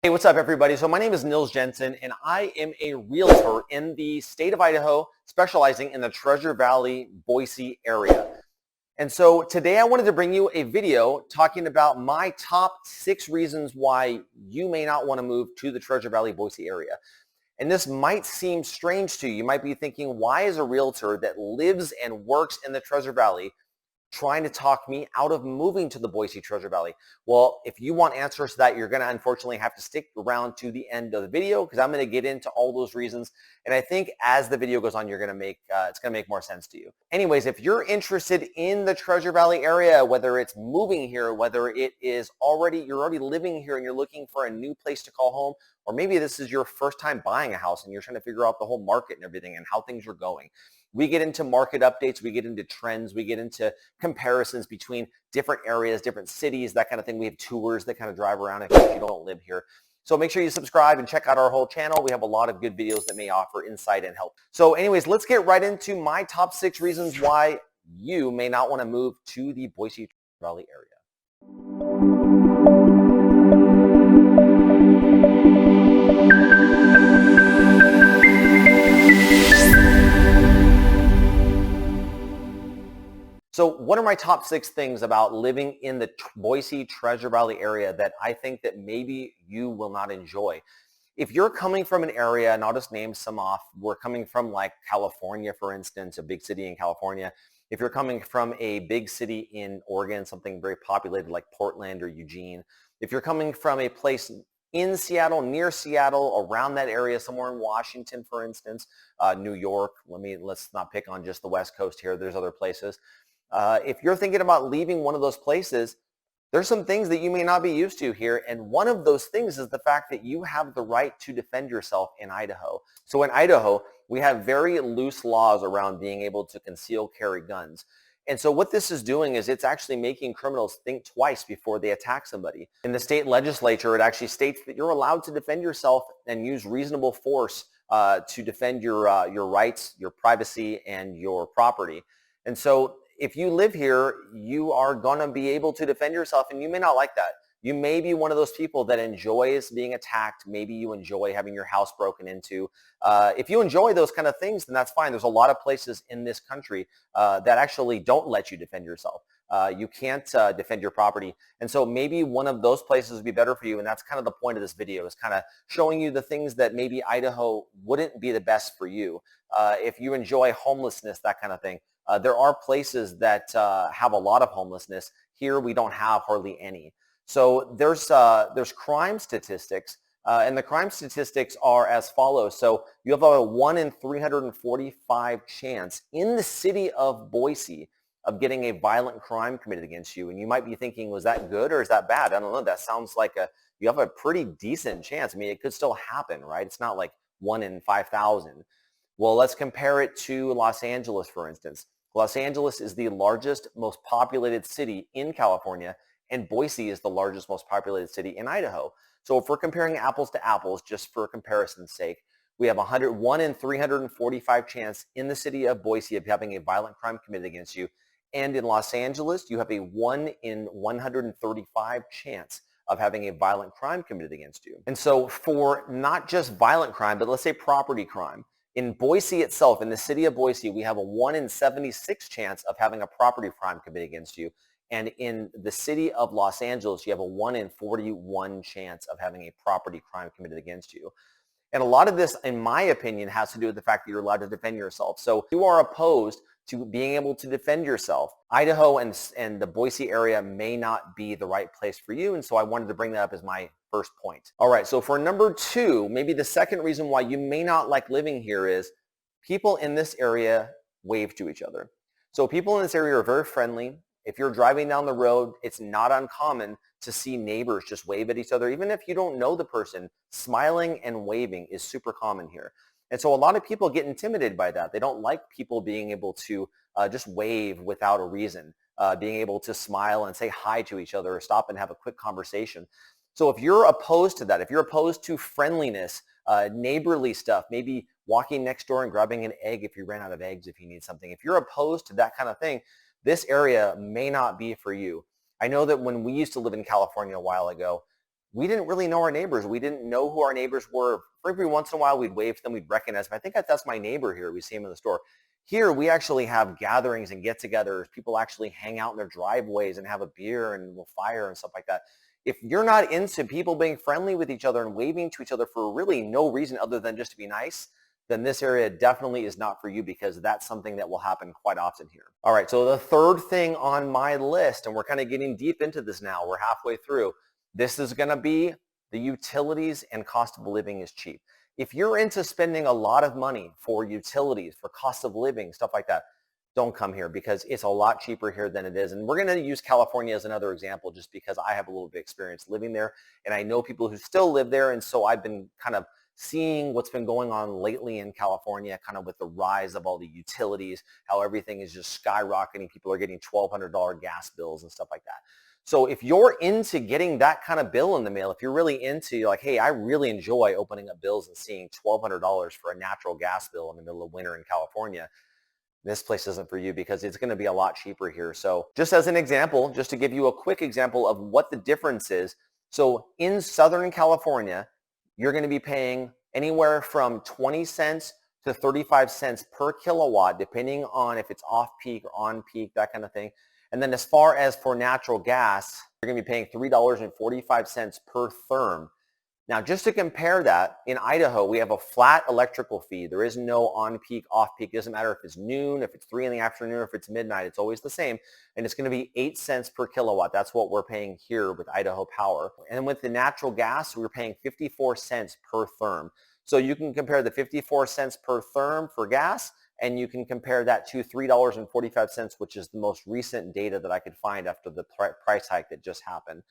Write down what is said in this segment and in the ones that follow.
Hey, what's up, everybody? So my name is Nils Jensen, and I am a realtor in the state of Idaho, specializing in the Treasure Valley, Boise area. And so today I wanted to bring you a video talking about my top 6 reasons why you may not want to move to the Treasure Valley, Boise area. And this might seem strange to you. You might be thinking, why is a realtor that lives and works in the Treasure Valley trying to talk me out of moving to the Boise Treasure Valley? Well, if you want answers to that, you're going to unfortunately have to stick around to the end of the video because I'm going to get into all those reasons. And I think as the video goes on, you're going to make it's going to make more sense to you. Anyways, if you're interested in the Treasure Valley area, whether it's moving here, whether it is you're already living here and you're looking for a new place to call home, or maybe this is your first time buying a house and you're trying to figure out the whole market and everything and how things are going. We get into market updates, we get into trends, we get into comparisons between different areas, different cities, that kind of thing. We have tours that kind of drive around if you don't live here. So make sure you subscribe and check out our whole channel. We have a lot of good videos that may offer insight and help. So anyways, let's get right into my top 6 reasons why you may not want to move to the Boise Valley area. So what are my top 6 things about living in the Boise Treasure Valley area that I think that maybe you will not enjoy? If you're coming from an area, and I'll just name some off, we're coming from like California, for instance, a big city in California. If you're coming from a big city in Oregon, something very populated like Portland or Eugene. If you're coming from a place in Seattle, near Seattle, around that area, somewhere in Washington, for instance, New York, let's not pick on just the West Coast here. There's other places. If you're thinking about leaving one of those places, there's some things that you may not be used to here. And one of those things is the fact that you have the right to defend yourself in Idaho. So in Idaho, we have very loose laws around being able to conceal carry guns. And so what this is doing is it's actually making criminals think twice before they attack somebody. In the state legislature, it actually states that you're allowed to defend yourself and use reasonable force to defend your rights, your privacy, and your property. And so if you live here, you are going to be able to defend yourself, and you may not like that. You may be one of those people that enjoys being attacked. Maybe you enjoy having your house broken into. If you enjoy those kind of things, then that's fine. There's a lot of places in this country that actually don't let you defend yourself. You can't defend your property. And so maybe one of those places would be better for you, and that's kind of the point of this video, is kind of showing you the things that maybe Idaho wouldn't be the best for you. If you enjoy homelessness, that kind of thing. There are places that have a lot of homelessness. Here we don't have hardly any. So there's crime statistics, and the crime statistics are as follows. So you have a 1 in 345 chance in the city of Boise of getting a violent crime committed against you. And you might be thinking, was that good or is that bad? I don't know. That sounds like you have a pretty decent chance. I mean, it could still happen, right? It's not like 1 in 5,000. Well, let's compare it to Los Angeles, for instance. Los Angeles is the largest, most populated city in California, and Boise is the largest, most populated city in Idaho. So if we're comparing apples to apples, just for comparison's sake, we have 1 in 345 chance in the city of Boise of having a violent crime committed against you. And in Los Angeles, you have a 1 in 135 chance of having a violent crime committed against you. And so for not just violent crime, but let's say property crime, in Boise itself, in the city of Boise, we have a 1 in 76 chance of having a property crime committed against you. And in the city of Los Angeles, you have a 1 in 41 chance of having a property crime committed against you. And a lot of this, in my opinion, has to do with the fact that you're allowed to defend yourself. So if you are opposed to being able to defend yourself, Idaho and the Boise area may not be the right place for you. And so I wanted to bring that up as my first point. All right, so for number 2, maybe the second reason why you may not like living here is people in this area wave to each other. So people in this area are very friendly. If you're driving down the road, it's not uncommon to see neighbors just wave at each other. Even if you don't know the person, smiling and waving is super common here. And so a lot of people get intimidated by that. They don't like people being able to just wave without a reason, being able to smile and say hi to each other or stop and have a quick conversation. So if you're opposed to that, if you're opposed to friendliness, neighborly stuff, maybe walking next door and grabbing an egg if you ran out of eggs, if you need something, if you're opposed to that kind of thing, this area may not be for you. I know that when we used to live in California a while ago, we didn't really know our neighbors. We didn't know who our neighbors were. Every once in a while, we'd wave to them, we'd recognize them. I think that's my neighbor here. We see him in the store. Here, we actually have gatherings and get-togethers. People actually hang out in their driveways and have a beer and will fire and stuff like that. If you're not into people being friendly with each other and waving to each other for really no reason other than just to be nice, then this area definitely is not for you, because that's something that will happen quite often here. All right, so the third thing on my list, and we're kind of getting deep into this now, we're halfway through, this is going to be the utilities and cost of living is cheap. If you're into spending a lot of money for utilities, for cost of living, stuff like that, don't come here, because it's a lot cheaper here than it is. And we're going to use California as another example just because I have a little bit of experience living there, and I know people who still live there. And so I've been kind of seeing what's been going on lately in California, kind of with the rise of all the utilities, how everything is just skyrocketing. People are getting $1,200 gas bills and stuff like that. So if you're into getting that kind of bill in the mail, if you're really into, you're like, hey, I really enjoy opening up bills and seeing $1,200 for a natural gas bill in the middle of winter in California, this place isn't for you, because it's going to be a lot cheaper here. So just as an example, just to give you a quick example of what the difference is. So in Southern California, you're going to be paying anywhere from 20 cents to 35 cents per kilowatt, depending on if it's off peak or on peak, that kind of thing. And then as far as for natural gas, you're going to be paying $3.45 per therm. Now, just to compare that, in Idaho, we have a flat electrical fee. There is no on-peak, off-peak. It doesn't matter if it's noon, if it's 3 in the afternoon, or if it's midnight. It's always the same. And it's going to be 8 cents per kilowatt. That's what we're paying here with Idaho Power. And with the natural gas, we're paying 54 cents per therm. So you can compare the 54 cents per therm for gas, and you can compare that to $3.45, which is the most recent data that I could find after the price hike that just happened.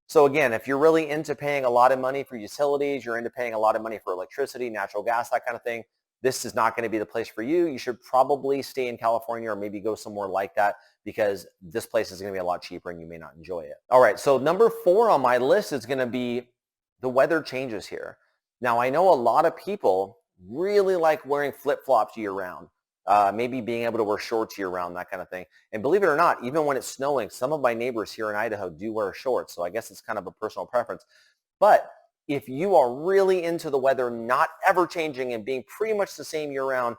So again, if you're really into paying a lot of money for utilities, you're into paying a lot of money for electricity, natural gas, that kind of thing, this is not going to be the place for you. You should probably stay in California, or maybe go somewhere like that, because this place is going to be a lot cheaper and you may not enjoy it. All right, so number 4 on my list is going to be the weather changes here. Now, I know a lot of people really like wearing flip-flops year-round. Maybe being able to wear shorts year-round, that kind of thing. And believe it or not, even when it's snowing, some of my neighbors here in Idaho do wear shorts. So I guess it's kind of a personal preference. But if you are really into the weather not ever changing and being pretty much the same year-round,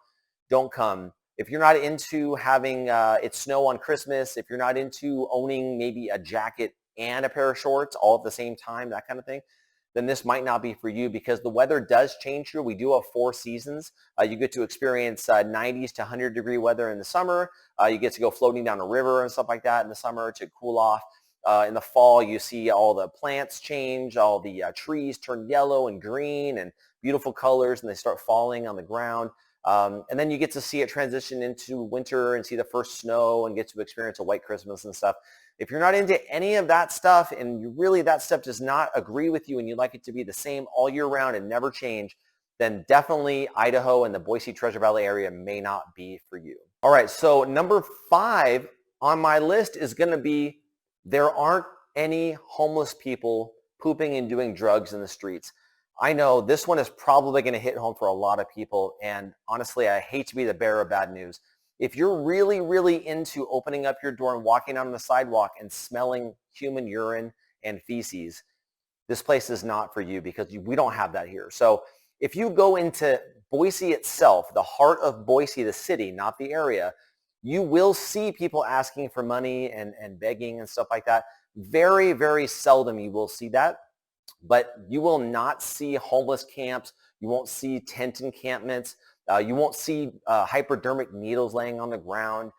don't come. If you're not into having it snow on Christmas, if you're not into owning maybe a jacket and a pair of shorts all at the same time, that kind of thing, then this might not be for you, because the weather does change here. We do have 4 seasons. You get to experience 90s to 100-degree weather in the summer. You get to go floating down a river and stuff like that in the summer to cool off. In the fall, you see all the plants change, all the trees turn yellow and green and beautiful colors, and they start falling on the ground. And then you get to see it transition into winter and see the first snow and get to experience a white Christmas and stuff. If you're not into any of that stuff, and you really that stuff does not agree with you, and you'd like it to be the same all year round and never change, then definitely Idaho and the Boise Treasure Valley area may not be for you. All right, so number 5 on my list is going to be, there aren't any homeless people pooping and doing drugs in the streets. I know this one is probably going to hit home for a lot of people, and honestly, I hate to be the bearer of bad news. If you're really, really into opening up your door and walking out on the sidewalk and smelling human urine and feces, this place is not for you, because we don't have that here. So if you go into Boise itself, the heart of Boise, the city, not the area, you will see people asking for money and begging and stuff like that. Very, very seldom you will see that. But you will not see homeless camps. You won't see tent encampments. You won't see hypodermic needles laying on the ground.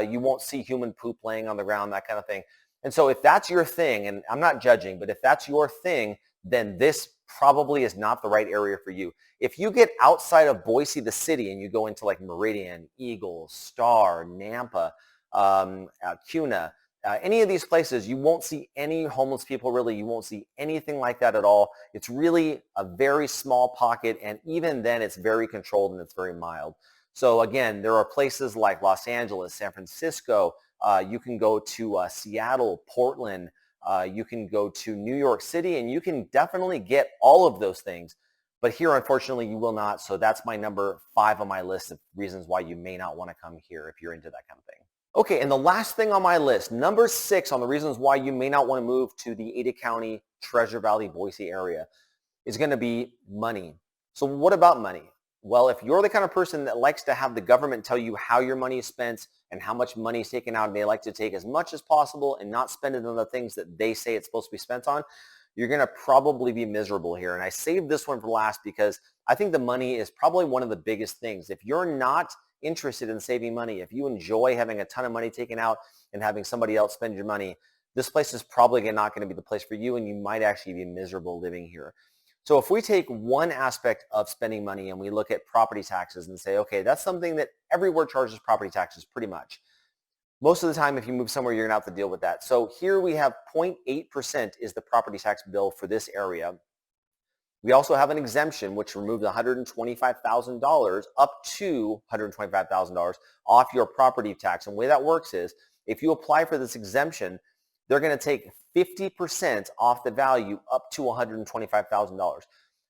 You won't see human poop laying on the ground, that kind of thing. And so if that's your thing, and I'm not judging, but if that's your thing, then this probably is not the right area for you. If you get outside of Boise, the city, and you go into like Meridian, Eagle, Star, Nampa, Kuna, any of these places, you won't see any homeless people really. You won't see anything like that at all. It's really a very small pocket, and even then it's very controlled and it's very mild. So again, there are places like Los Angeles, San Francisco. You can go to Seattle, Portland. You can go to New York City, and you can definitely get all of those things. But here, unfortunately, you will not. So that's my number 5 on my list of reasons why you may not want to come here if you're into that kind of thing. Okay, and the last thing on my list, number 6 on the reasons why you may not want to move to the Ada County Treasure Valley, Boise area is going to be money. So what about money? Well, if you're the kind of person that likes to have the government tell you how your money is spent and how much money is taken out, and they like to take as much as possible and not spend it on the things that they say it's supposed to be spent on, you're going to probably be miserable here. And I saved this one for last because I think the money is probably one of the biggest things. If you're not interested in saving money, if you enjoy having a ton of money taken out and having somebody else spend your money, this place is probably not going to be the place for you, and you might actually be miserable living here. So if we take one aspect of spending money and we look at property taxes and say, okay, that's something that everywhere charges property taxes pretty much. Most of the time, if you move somewhere, you're going to have to deal with that. So here we have 0.8% is the property tax bill for this area. We also have an exemption, which removes $125,000 up to $125,000 off your property tax. And the way that works is if you apply for this exemption, they're going to take 50% off the value up to $125,000.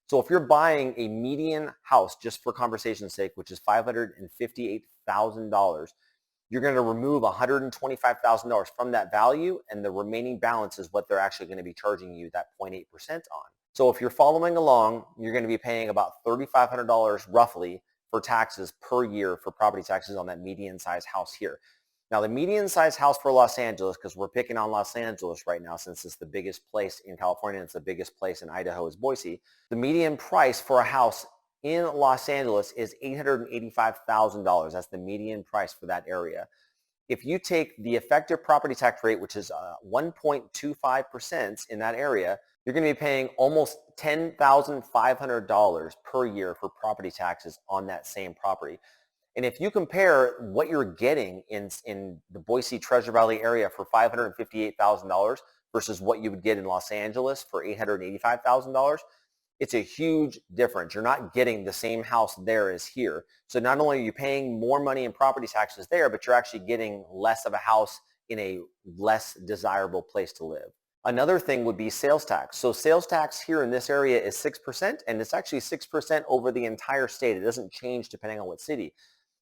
So if you're buying a median house, just for conversation's sake, which is $558,000, you're going to remove $125,000 from that value, and the remaining balance is what they're actually going to be charging you that 0.8% on. So if you're following along, you're going to be paying about $3,500 roughly for taxes per year for property taxes on that median size house here. Now the median size house for Los Angeles, because we're picking on Los Angeles right now since it's the biggest place in California and it's the biggest place in Idaho is Boise, the median price for a house in Los Angeles is $885,000. That's the median price for that area. If you take the effective property tax rate, which is 1.25% in that area, you're going to be paying almost $10,500 per year for property taxes on that same property. And if you compare what you're getting in the Boise Treasure Valley area for $558,000 versus what you would get in Los Angeles for $885,000, it's a huge difference. You're not getting the same house there as here. So not only are you paying more money in property taxes there, but you're actually getting less of a house in a less desirable place to live. Another thing would be sales tax. So sales tax here in this area is 6%, and it's actually 6% over the entire state. It doesn't change depending on what city.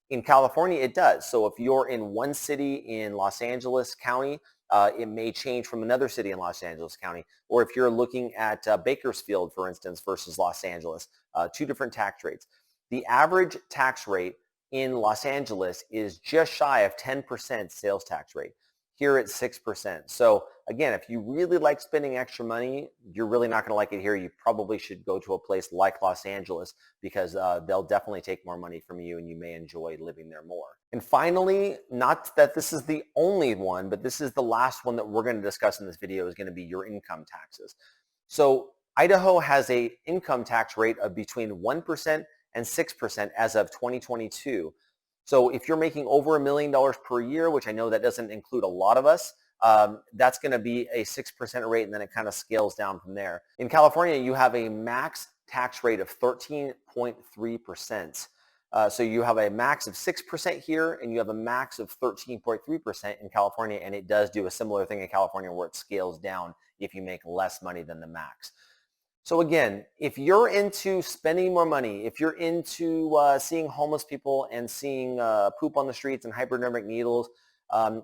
In California, it does. So if you're in one city in Los Angeles County, it may change from another city in Los Angeles County. Or if you're looking at Bakersfield, for instance, versus Los Angeles, two different tax rates. The average tax rate in Los Angeles is just shy of 10% sales tax rate. Here it's 6%. So again, if you really like spending extra money, you're really not going to like it here. You probably should go to a place like Los Angeles because they'll definitely take more money from you and you may enjoy living there more. And finally, not that this is the only one, but this is the last one that we're going to discuss in this video is going to be your income taxes. So Idaho has an income tax rate of between 1% and 6% as of 2022. So if you're making over $1 million per year, which I know that doesn't include a lot of us, that's going to be a 6% rate, and then it kind of scales down from there. In California, you have a max tax rate of 13.3%. So you have a max of 6% here, and you have a max of 13.3% in California, and it does do a similar thing in California where it scales down if you make less money than the max. So again, if you're into spending more money, if you're into seeing homeless people and seeing poop on the streets and hypodermic needles,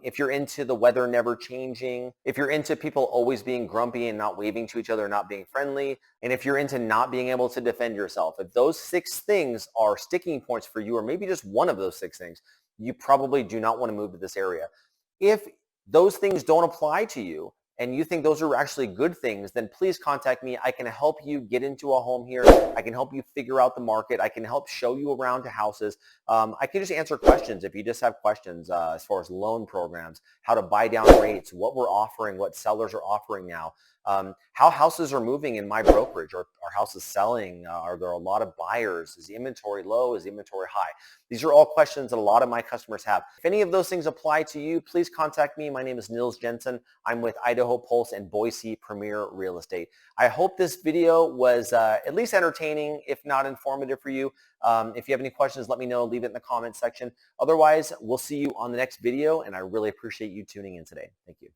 if you're into the weather never changing, if you're into people always being grumpy and not waving to each other, not being friendly, and if you're into not being able to defend yourself, if those 6 things are sticking points for you, or maybe just one of those 6 things, you probably do not want to move to this area. If those things don't apply to you, and you think those are actually good things, then please contact me. I can help you get into a home here. I can help you figure out the market. I can help show you around to houses. I can just answer questions if you just have questions as far as loan programs, how to buy down rates, what we're offering, what sellers are offering now, how houses are moving in my brokerage. Are houses selling? Are there a lot of buyers? Is the inventory low? Is the inventory high? These are all questions that a lot of my customers have. If any of those things apply to you, please contact me. My name is Nils Jensen. I'm with Idaho Pulse and Boise Premier Real Estate. I hope this video was at least entertaining, if not informative for you. If you have any questions, let me know. Leave it in the comments section. Otherwise, we'll see you on the next video, and I really appreciate you tuning in today. Thank you.